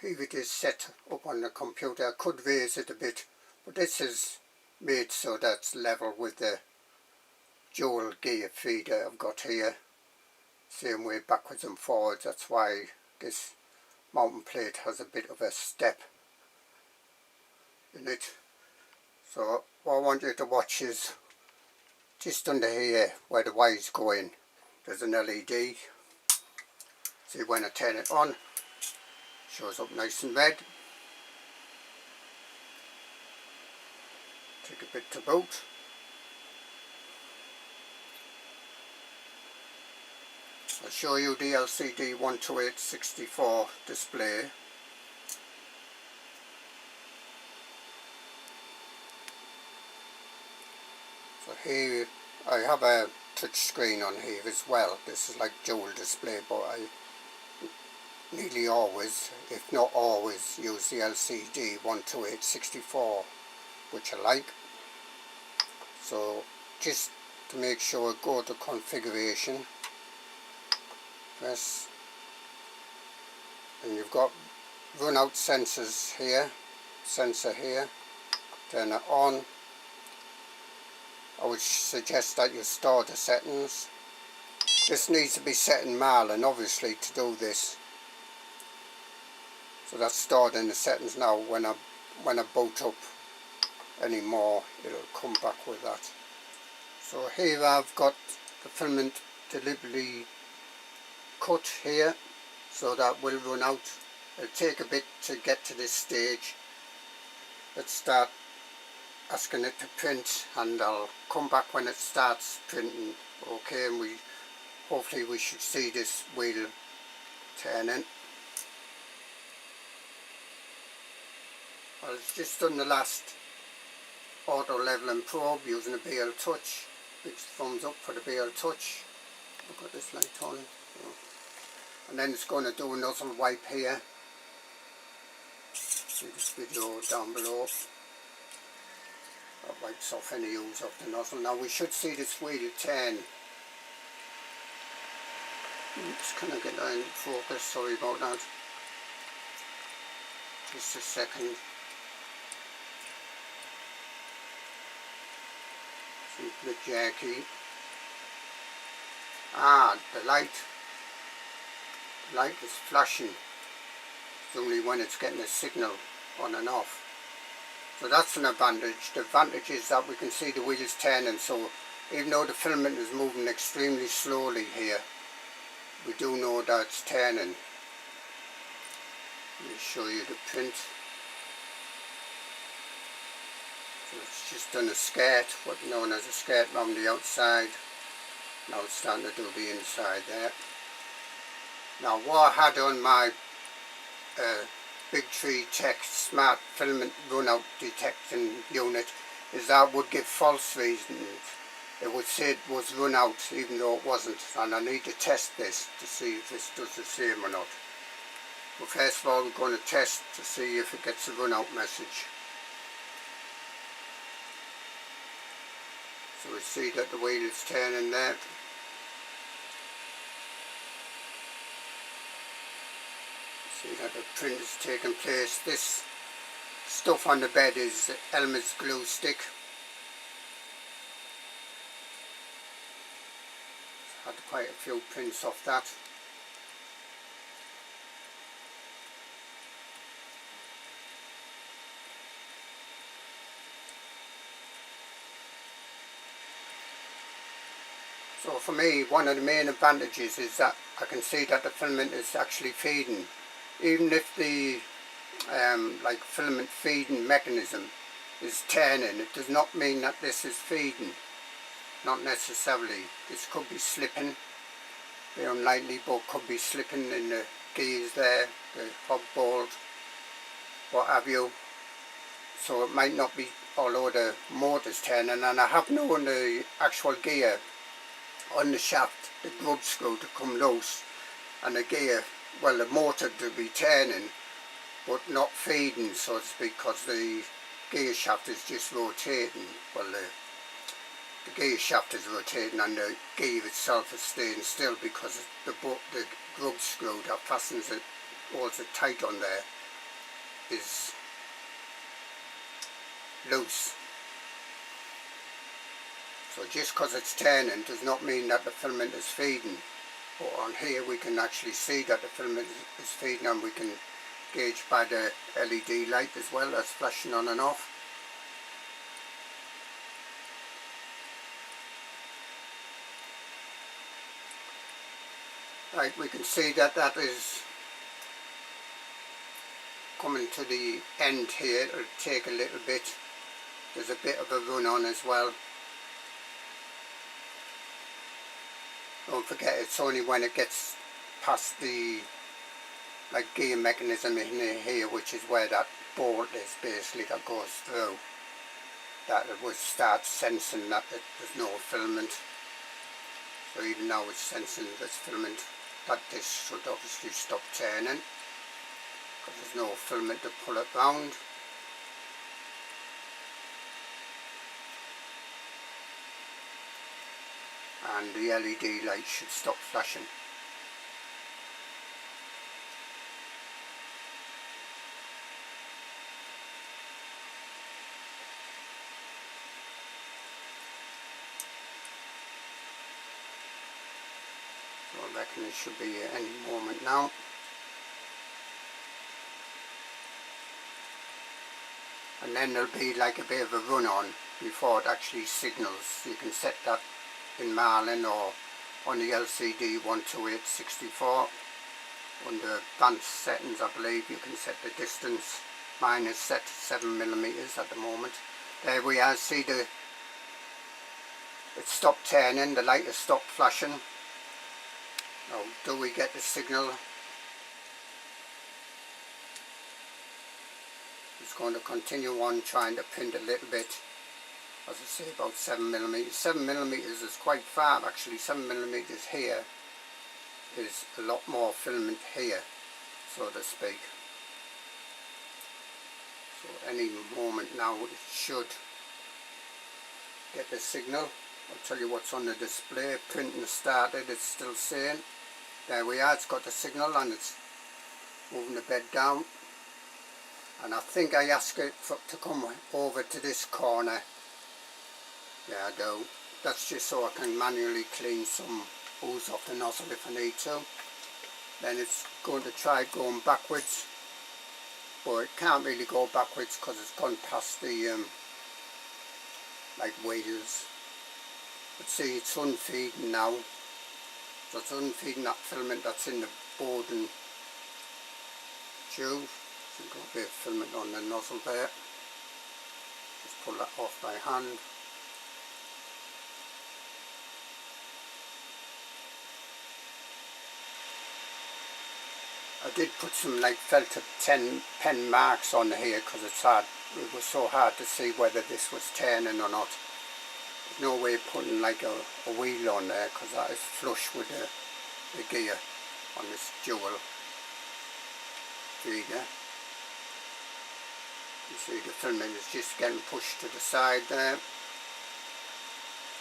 here it is set up on the computer. I could raise it a bit, but this is made so that's level with the dual gear feeder I've got here. Same way backwards and forwards. That's why this mounting plate has a bit of a step in it. So what I want you to watch is just under here where the wires go in. There's an LED. See, when I turn it on, shows up nice and red. Take a bit to boot. I'll show you the LCD 12864 display. So here I have a touch screen on here as well. This is like dual display, but I nearly always, if not always, use the LCD 12864, which I like. So just to make sure, go to configuration, press, and you've got Runout sensors here, sensor here. Turn it on. I would suggest that you store the settings. This needs to be set in Marlin, obviously, to do this. So that's stored in the settings now. When I boot up any more, it'll come back with that. So here I've got the filament deliberately cut here, so that will run out. It'll take a bit to get to this stage. Let's start asking it to print, and I'll come back when it starts printing. Okay, and hopefully we should see this wheel turning. I've just done the last auto leveling probe using a BL Touch. Big thumbs up for the BL Touch. I've got this light on. And then it's going to do a nozzle wipe here. See this video down below. That wipes off any ooze off the nozzle. Now we should see this wheel turn. Just kind of get that in focus, sorry about that. Just a second. See the jerky. Ah, the light is flashing. It's only when it's getting a signal on and off. So that's an advantage. The advantage is that we can see the wheels turning, so even though the filament is moving extremely slowly here, we do know that it's turning. Let me show you the print. So it's just done a skirt, what known as a skirt around the outside. Now it's starting to do the inside there. Now what I had on my Big Tree Tech Smart Filament Runout Detection Unit is that would give false reasons. It would say it was run out even though it wasn't, and I need to test this to see if this does the same or not. But first of all, we're going to test to see if it gets a run out message. So we see that the wheel is turning there. See that the print is taking place. This stuff on the bed is Elmer's glue stick. Had quite a few prints off that. So for me, one of the main advantages is that I can see that the filament is actually feeding. Even if the like filament feeding mechanism is turning, it does not mean that this is feeding. Not necessarily. This could be slipping, very unlikely, but could be slipping in the gears there, the hub bolt, what have you. So it might not be, although the motor's turning, and I have known the actual gear on the shaft, the grub screw, to come loose, and the gear, well, the motor to be turning but not feeding, so to speak, because the gear shaft is just rotating. Well, the gear shaft is rotating and the gear itself is staying still because the grub screw that fastens it, holds it tight on there, is loose. So just because it's turning does not mean that the filament is feeding. But on here we can actually see that the filament is feeding, and we can gauge by the LED light as well that's flashing on and off. Right, we can see that that is coming to the end here. It'll take a little bit. There's a bit of a run on as well. Don't forget, it's only when it gets past the gear mechanism in here, which is where that bolt is basically that goes through, that it will start sensing that there's no filament. So even now it's sensing this filament. That disc should obviously stop turning because there's no filament to pull it round. And the LED light should stop flashing. So I reckon it should be any moment now. And then there'll be like a bit of a run on before it actually signals. You can set that in Marlin or on the LCD 12864. Under advanced settings, I believe you can set the distance. Mine is set to 7mm at the moment. There we are, see it stopped turning, the light has stopped flashing. Now do we get the signal? It's going to continue on trying to pin a little bit. As I say, about 7mm. 7mm is quite far actually. 7mm here is a lot more filament here, so to speak. So any moment now it should get the signal. I'll tell you what's on the display. Printing started, it's still saying. There we are, it's got the signal and it's moving the bed down. And I think I asked it to come over to this corner. Yeah, I do. That's just so I can manually clean some ooze off the nozzle if I need to. Then it's going to try going backwards, but it can't really go backwards because it's gone past the wheels. But see, it's unfeeding now. So it's unfeeding that filament that's in the Bowden tube. So you've got a bit of filament on the nozzle there. Just pull that off by hand. I did put some felt pen marks on here because it was so hard to see whether this was turning or not. There's no way of putting a wheel on there because that is flush with the gear on this dual feeder. You see the filament is just getting pushed to the side there.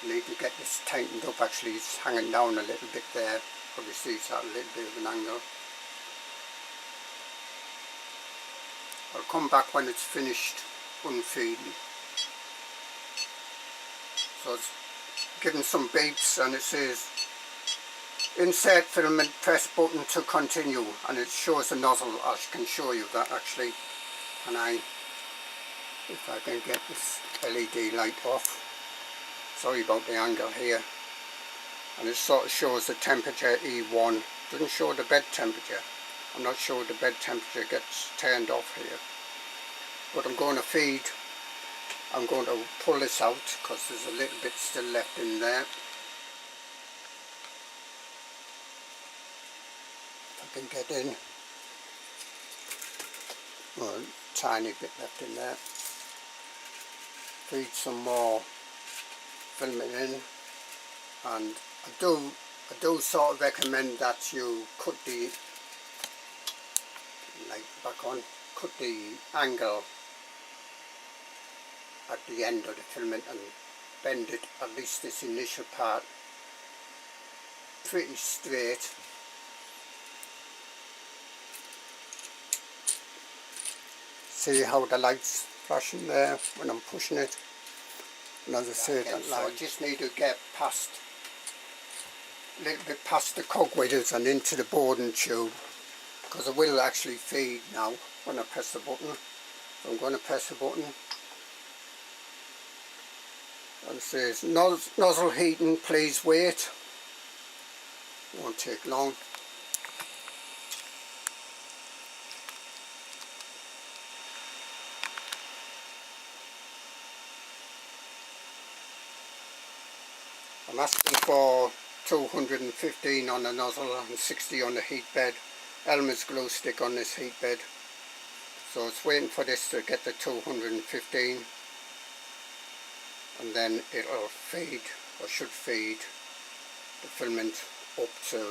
Need to get this tightened up. Actually it's hanging down a little bit there. Probably see it's at a little bit of an angle. I'll come back when it's finished unfeeding. So it's given some beeps and it says insert filament, press button to continue, and it shows the nozzle. I can show you that actually. And if I can get this LED light off. Sorry about the angle here. And it sort of shows the temperature E1. Doesn't show the bed temperature. I'm not sure the bed temperature gets turned off here. But I'm going to feed. I'm going to pull this out because there's a little bit still left in there. If I can get in. Well, tiny bit left in there. Feed some more filament in, and I do sort of recommend that you cut the light back on, cut the angle at the end of the filament and bend it, at least this initial part, pretty straight. See how the light's flashing there when I'm pushing it? And as I say, that light, I just need to get past, a little bit past the cogwheels and into the boarding tube, because it will actually feed now when I press the button. So I'm going to press the button. And it says nozzle heating, please wait. Won't take long. I'm asking for 215 on the nozzle and 60 on the heat bed. Elmer's glue stick on this heat bed. So it's waiting for this to get the 215, and then it'll feed, or should feed, the filament up to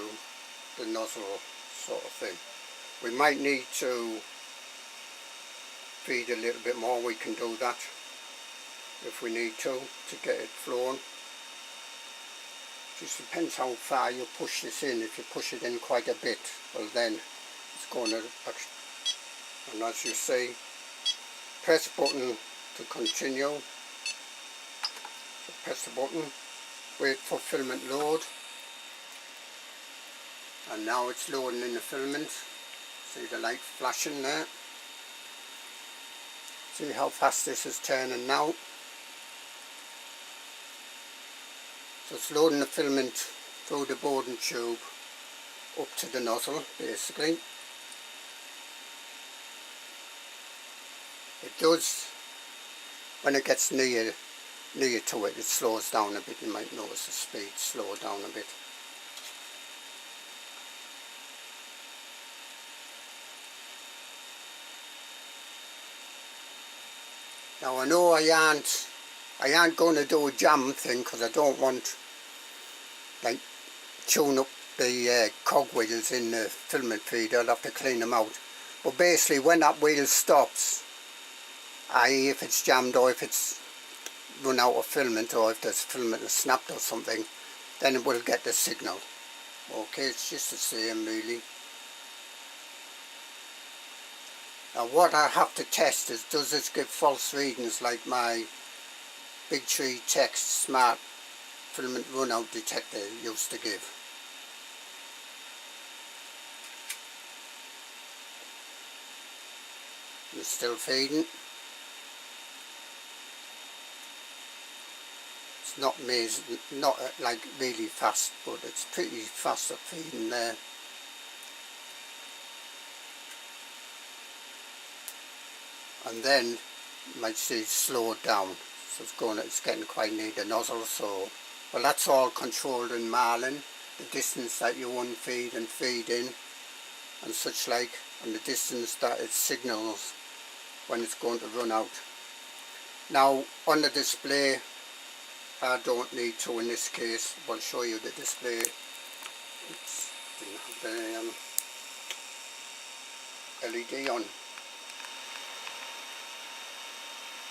the nozzle sort of thing. We might need to feed a little bit more. We can do that if we need to get it flowing. Just depends how far you push this in. If you push it in quite a bit, well then it's going to actually, and as you see, press button to continue. So press the button, wait for filament load, and now it's loading in the filament. See the light flashing there. See how fast this is turning now. So it's loading the filament through the boarding tube up to the nozzle, basically. It does, when it gets near to it, it slows down a bit. You might notice the speed slow down a bit. Now I know I aren't going to do a jam thing, because I don't want, like, tune up the cogwheels in the filament feeder. I'll have to clean them out. But basically when that wheel stops, i.e. if it's jammed or if it's run out of filament, or if there's filament that's snapped or something, then it will get the signal. Okay, it's just the same really. Now what I have to test is, does this give false readings like my Big Tree Text Smart Filament Runout detector used to give. It's still feeding. It's not amazing, not like really fast, but it's pretty fast at feeding there. And then you might see it slowed down. So it's getting quite near the nozzle. So, well, that's all controlled in Marlin. The distance that you unfeed and feed in and such like, and the distance that it signals when it's going to run out. Now on the display, I don't need to in this case. I'll show you the display. It's didn't have the LED on.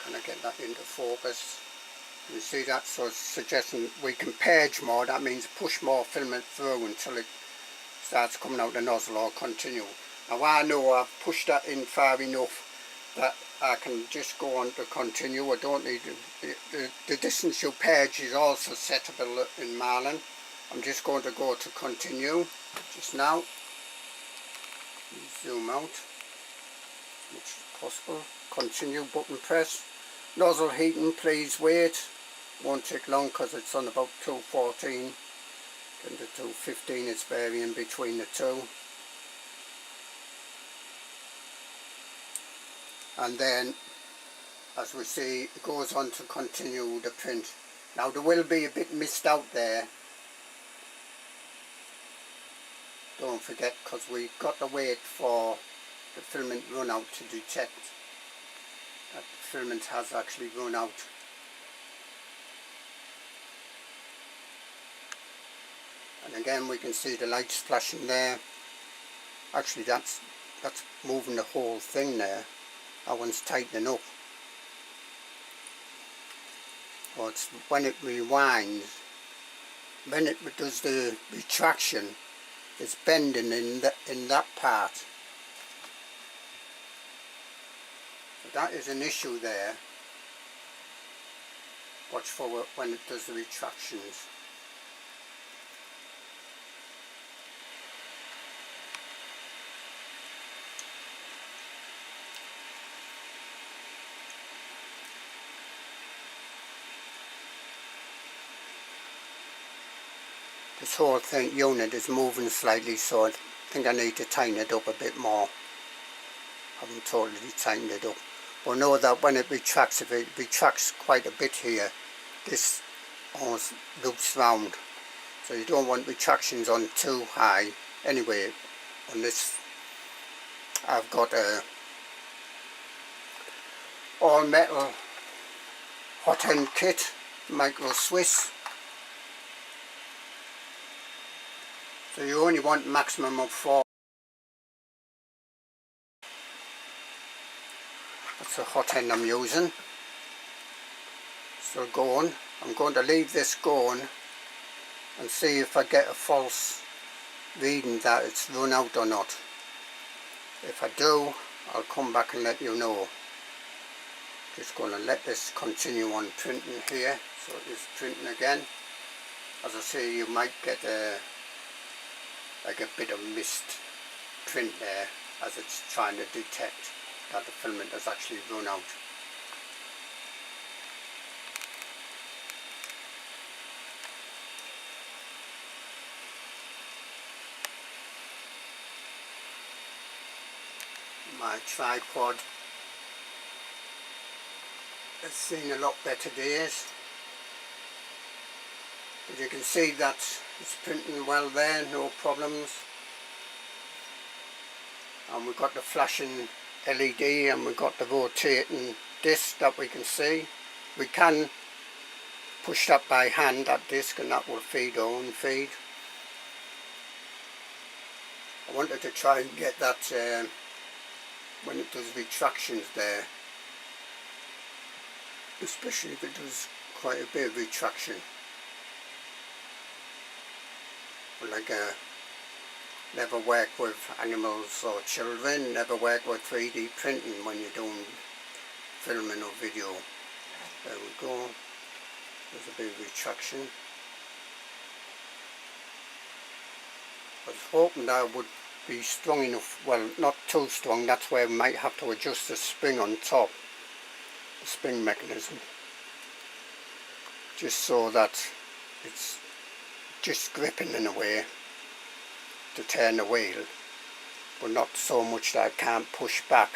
Can I get that into focus? You see that? So it's suggesting we can purge more. That means push more filament through until it starts coming out the nozzle, or continue. Now I know I've pushed that in far enough that I can just go on to continue. I don't need the distance you purge is also settable in Marlin. I'm just going to go to continue just now. Zoom out as much as possible. Continue button press. Nozzle heating, please wait. Won't take long because it's on about 214. Getting to 215, it's varying between the two. And then, as we see, it goes on to continue the print. Now there will be a bit missed out there. Don't forget, because we've got to wait for the filament run out to detect that the filament has actually run out. And again we can see the lights flashing there. Actually that's moving the whole thing there. That one's tightening up. Or it's when it rewinds, when it does the retraction, it's bending in that part. So that is an issue there. Watch for it when it does the retractions. This whole thing unit is moving slightly, so I think I need to tighten it up a bit more. I haven't totally tightened it up. But know that when it retracts, if it retracts quite a bit here, this almost loops round. So you don't want retractions on too high. Anyway, on this I've got a all metal hot end kit, micro Swiss. So you only want maximum of 4. That's the hot end I'm using. Still going. I'm going to leave this going and see if I get a false reading that it's run out or not. If I do, I'll come back and let you know. Just going to let this continue on printing here. So it is printing again. As I say, you might get like a bit of mist print there as it's trying to detect that the filament has actually run out. My tripod has seen a lot better days, but you can see that it's printing well there, no problems. And we've got the flashing LED and we've got the rotating disc that we can see. We can push that by hand, that disc, and that will feed on feed. I wanted to try and get that when it does retractions there, especially if it does quite a bit of retraction. Like never work with animals or children, never work with 3D printing when you're doing filming or video. There we go, there's a bit of retraction. I was hoping that it would be strong enough, well, not too strong, that's where we might have to adjust the spring on top, the spring mechanism, just so that it's just gripping in a way to turn the wheel, but not so much that I can't push back.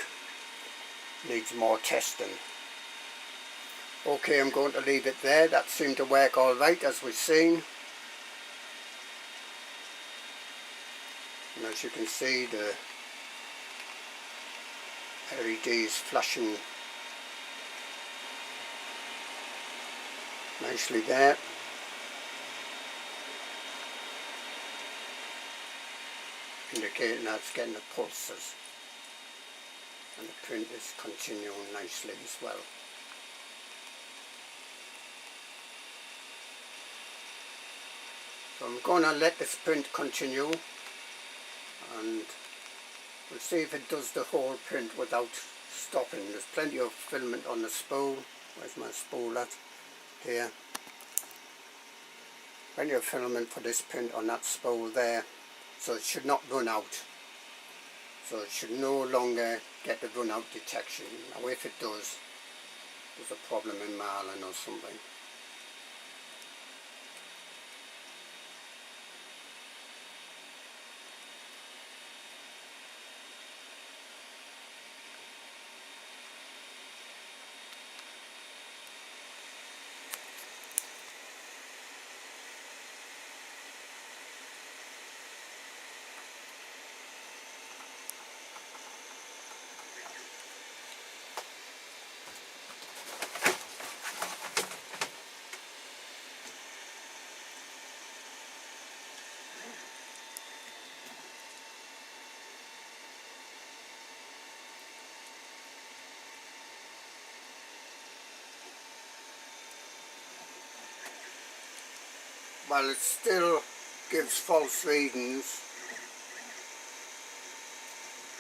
Needs more testing. Okay, I'm going to leave it there. That seemed to work alright, as we've seen. And as you can see, the LED is flashing nicely there. Indicating that it's getting the pulses, and the print is continuing nicely as well. So I'm going to let this print continue and we'll see if it does the whole print without stopping. There's plenty of filament on the spool. Where's my spool at? Here. Plenty of filament for this print on that spool there. So it should not run out. So it should no longer get the run out detection. Now if it does, there's a problem in marling or something. Well, it still gives false readings.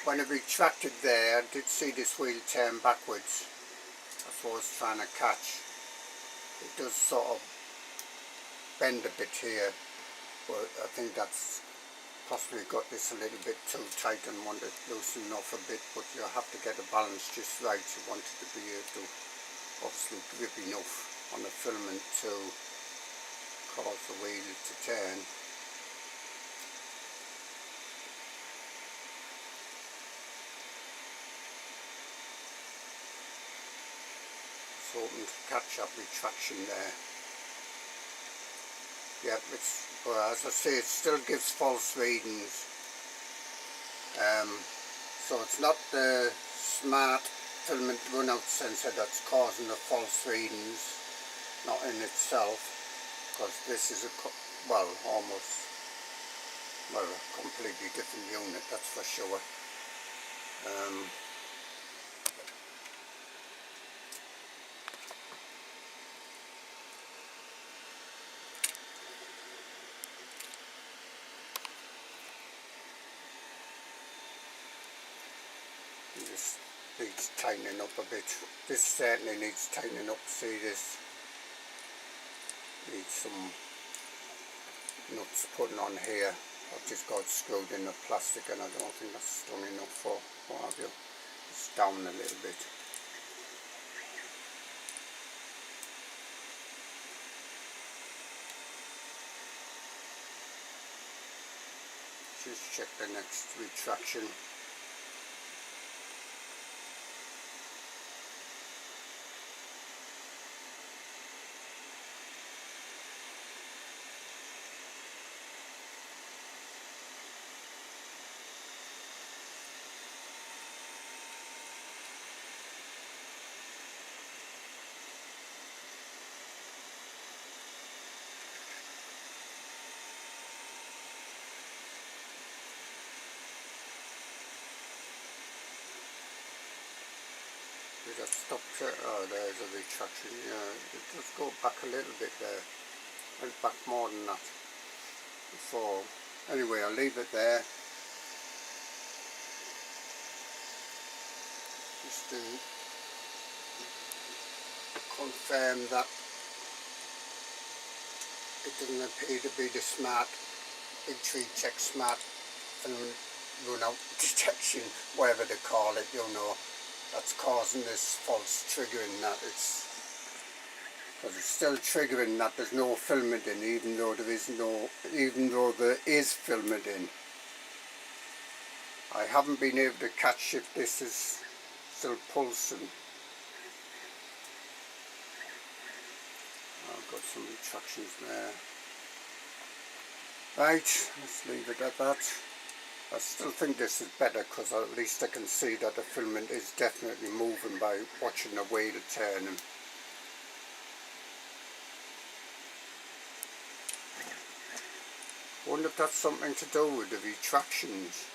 when it retracted there, I did see this wheel turn backwards. That's what I was trying to catch. It does sort of bend a bit here, but I think that's possibly got this a little bit too tight and want it loosen off a bit, but you have to get the balance just right. You want it to be able to obviously grip enough on the filament to cause the wheel to turn. It's hoping to catch that retraction there. Yeah, it's, well, as I say, it still gives false readings. So it's not the smart filament runout sensor that's causing the false readings, not in itself, because this is a a completely different unit, that's for sure. This needs tightening up a bit. This certainly needs tightening up. See, this needs some nuts putting on here. I've just got screwed in the plastic and I don't think that's strong enough for what have you. It's down a little bit. Just check the next retraction. That stopped it. Oh, there's a retraction. Yeah, it does go back a little bit there. Went back more than that before. Anyway, I'll leave it there. Just to confirm that it doesn't appear to be the smart Big Tree Check smart filament runout detection, whatever they call it, you know, that's causing this false triggering. That it's because it's still triggering that there's no filament in, even though there is filament in. I haven't been able to catch if this is still pulsing. I've got some retractions there. Right, let's leave it at that. I still think this is better because at least I can see that the filament is definitely moving by watching the wheel turning. I wonder if that's something to do with the retractions.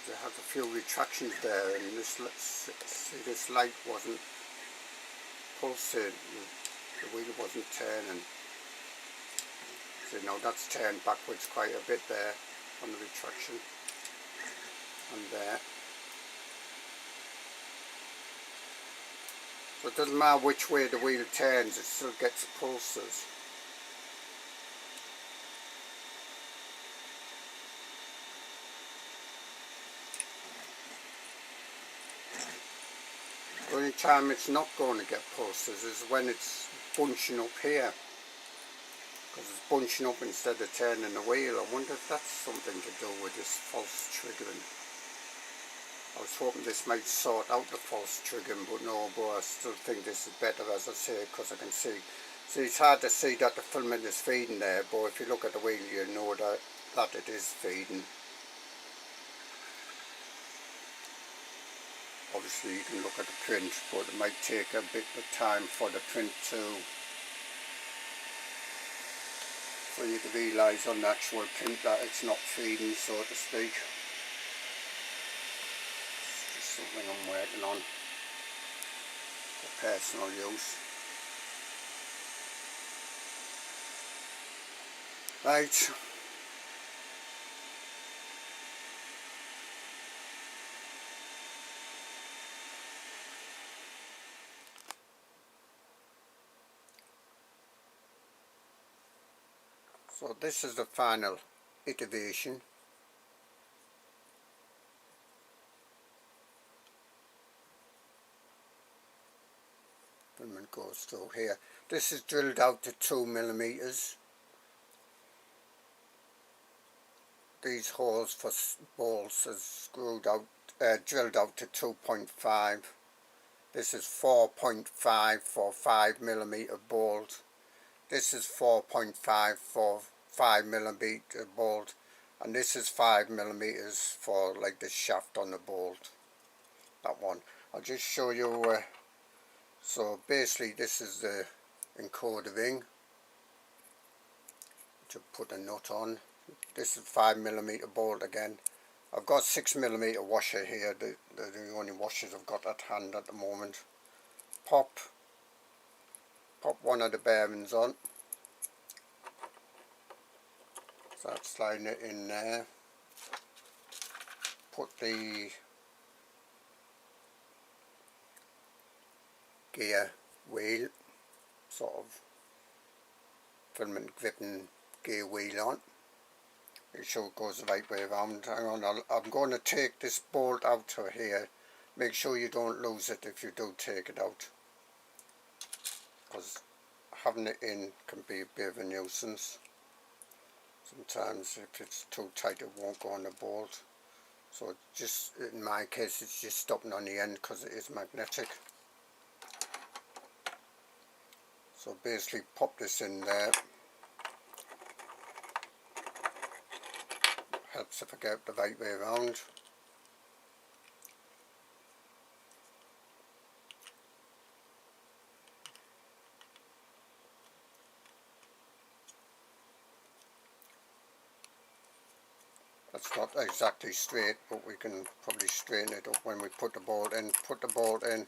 Because I have a few retractions there, and this, let's see, this light wasn't pulsating, the wheel wasn't turning. So now that's turned backwards quite a bit there on the retraction, and there. So it doesn't matter which way the wheel turns, it still gets pulses. The only time it's not going to get pulses is when it's bunching up here. Because it's bunching up instead of turning the wheel. I wonder if that's something to do with this false triggering. I was hoping this might sort out the false triggering, but no, but I still think this is better, as I say, because I can see it's hard to see that the filament is feeding there, but if you look at the wheel you know that it is feeding. Obviously you can look at the print, but it might take a bit of time for the print for you to realise on the actual print that it's not feeding, so to speak. It's just something I'm working on for personal use. Right, So this is the final iteration. Filament goes through here. This is drilled out to 2mm. These holes for bolts are screwed out, drilled out to 2.5. This is 4.5 for 5mm bolt. This is 4.5 for 5mm bolt, and this is 5mm for like the shaft on the bolt. That one. I'll just show you. So basically, this is the encoder ring to put a nut on. This is 5mm bolt again. I've got 6mm washer here. They're the only washers I've got at hand at the moment. Pop one of the bearings on. Start sliding it in there. Put the gear wheel, sort of filament gripping gear wheel on. Make sure it goes the right way around. Hang on, I'm going to take this bolt out of here. Make sure you don't lose it if you do take it out, because having it in can be a bit of a nuisance. Sometimes if it's too tight it won't go on the bolt. So just in my case it's just stopping on the end because it is magnetic. So basically pop this in there. Helps if I get it the right way around. That's not exactly straight, but we can probably straighten it up when we put the bolt in. Put the bolt in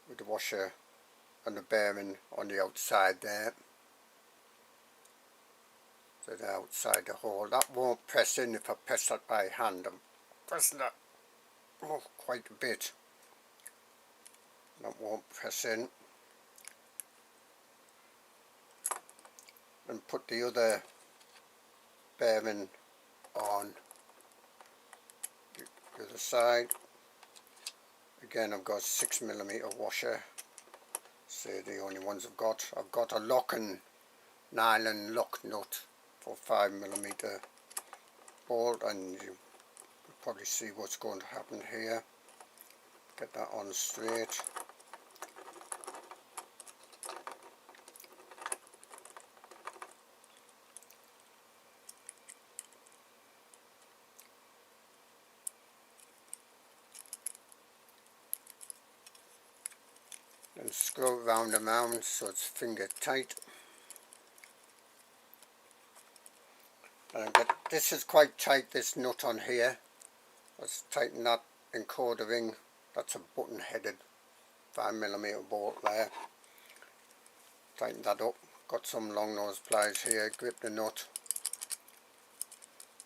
with the washer and the bearing on the outside there. So the outside the hole. That won't press in if I press that by hand. I'm pressing that quite a bit. That won't press in. And put the other bearing on the other side. Again, I've got 6mm washer. Say the only ones I've got. I've got a lock and nylon lock nut for 5mm bolt, and you can probably see what's going to happen here. Get that on straight. And screw it round and round so it's finger tight. And this is quite tight, this nut on here. Let's tighten that encoder ring. That's a button headed 5mm bolt there. Tighten that up. Got some long nose pliers here. Grip the nut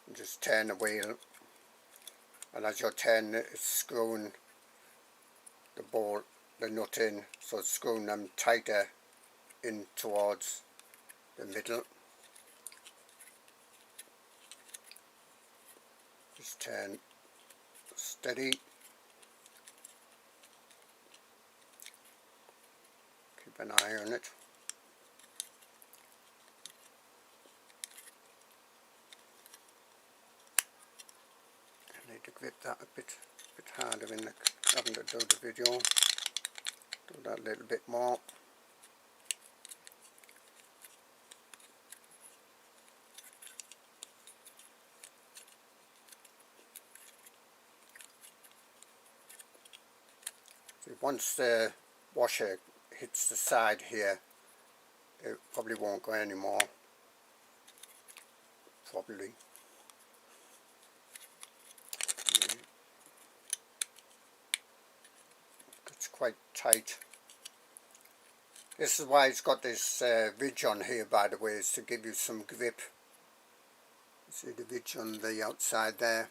and just turn the wheel, and as you're turning it, it's screwing the nut in, so it's screwing them tighter in towards the middle. Just turn steady. Keep an eye on it. I need to grip that a bit harder in having to do the video. Do that a little bit more. See, once the washer hits the side here, it probably won't go anymore. Probably. It's quite tight. This is why it's got this ridge on here, by the way, is to give you some grip. See the ridge on the outside there?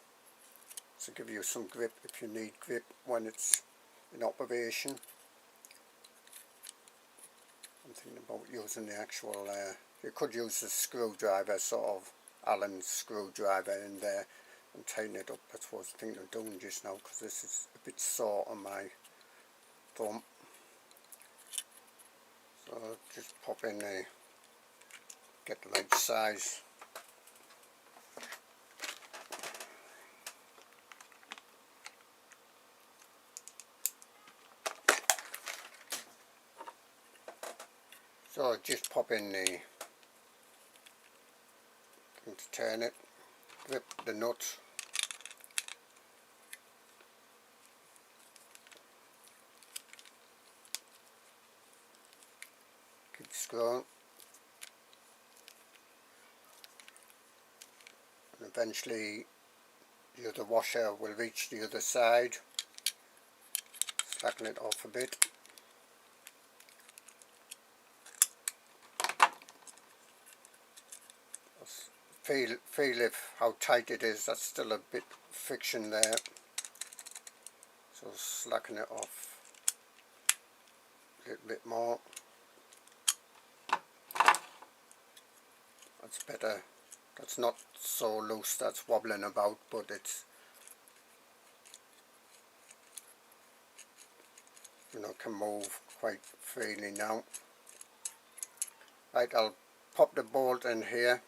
To give you some grip if you need grip when it's in operation. I'm thinking about using the actual You could use a screwdriver, sort of Allen screwdriver in there, and tighten it up. That's what I was thinking of doing just now, because this is a bit sore on my thumb. So I'll just pop in there, get the right size. So I'll just pop in the thing to turn it, grip the nut, keep screwing, and eventually the other washer will reach the other side. Slacken it off a bit. Feel if how tight it is. That's still a bit friction there, so slacken it off a little bit more. That's better. That's not so loose that's wobbling about, but it's, you know, can move quite freely now. Right, I'll pop the bolt in here,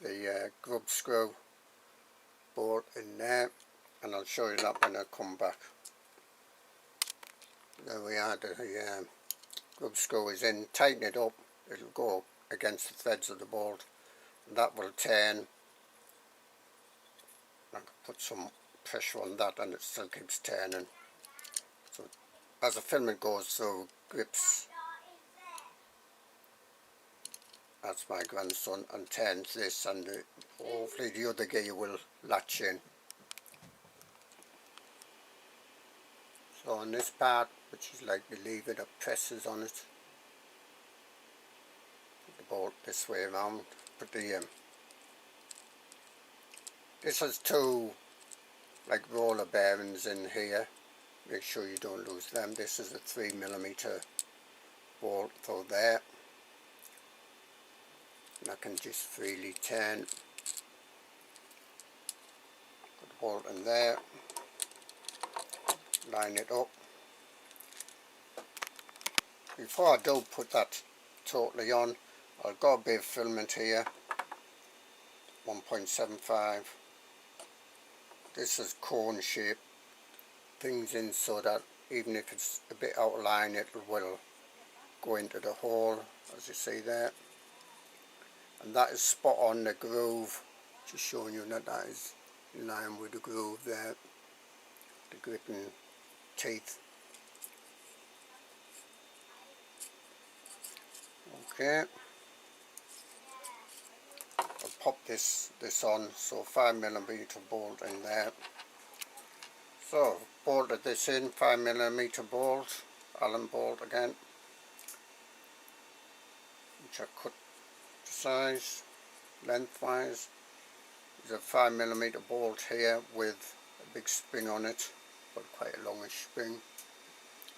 the grub screw bolt in there, and I'll show you that when I come back. There we are, the grub screw is in. Tighten it up, it'll go against the threads of the bolt, and that will turn. I can put some pressure on that and it still keeps turning. So as the filament goes through, grips, that's my grandson, and turns this, and hopefully the other gear will latch in. So on this part, which is like the lever that presses on it, put the bolt this way around, put the this has two like roller bearings in here, make sure you don't lose them. This is a 3mm bolt for there, and I can just freely turn, put the bolt in there, line it up. Before I do put that totally on, I've got a bit of filament here, 1.75. This is cone shape things in, so that even if it's a bit out of line, it will go into the hole, as you see there. And that is spot on the groove, just showing you that that is in line with the groove there, the gripping teeth. Okay, I'll pop this on, so 5mm bolt in there. So bolted this in, 5mm bolt, Allen bolt again, which I cut to size lengthwise. There's a 5mm bolt here with a big spring on it, but quite a longish spring,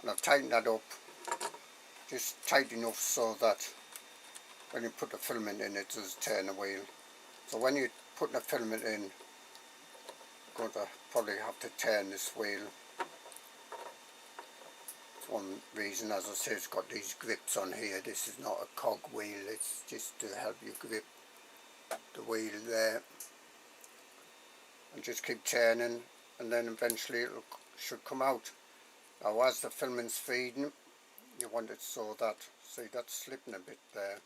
and I've tightened that up just tight enough so that when you put the filament in, it does turn the wheel. So when you're putting the filament in, you're going to probably have to turn this wheel. It's one reason, as I say, it's got these grips on here. This is not a cog wheel, it's just to help you grip the wheel there. And just keep turning, and then eventually it should come out. Now as the filament's feeding, you want it so that, see, that's slipping a bit there.